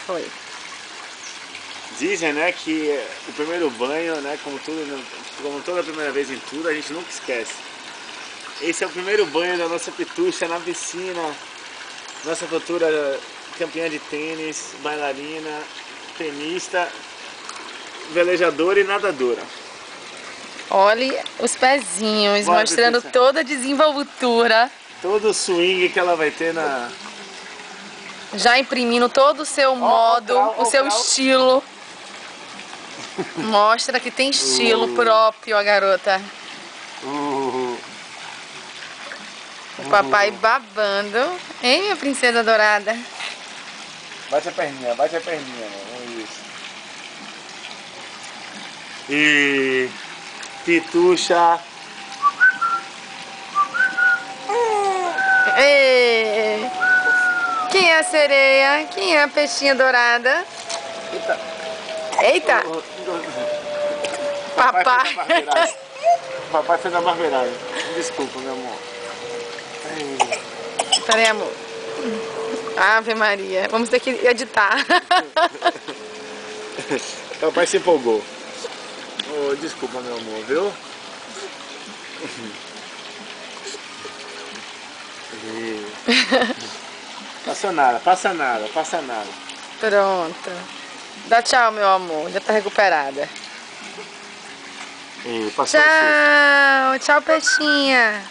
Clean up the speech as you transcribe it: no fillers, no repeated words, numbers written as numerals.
Foi. Dizem, né, que o primeiro banho, né, como toda primeira vez em tudo, a gente nunca esquece. Esse é o primeiro banho da nossa Pitucha na piscina. Nossa futura campeã de tênis, bailarina, tenista, velejadora e nadadora. Olhe os pezinhos, Bora, mostrando Pitucha. toda a desenvoltura. Todo o swing que ela vai ter na... Já imprimindo todo o seu modo, o seu estilo. Mostra que tem estilo próprio a garota. O papai babando. Hein, minha princesa dourada? Bate a perninha, amor. Isso. E... Pitucha. Ei. Quem é a sereia? Quem é a peixinha dourada? Eita. Eita! Papai! Papai fez a barbeiragem. Desculpa, meu amor. Peraí, amor. Ave Maria. Vamos ter que editar. Papai se empolgou. Oh, desculpa, meu amor, viu? Passa nada. Pronto. Dá tchau, meu amor. Já tá recuperada. Passou Tchau. Tchau, peixinha.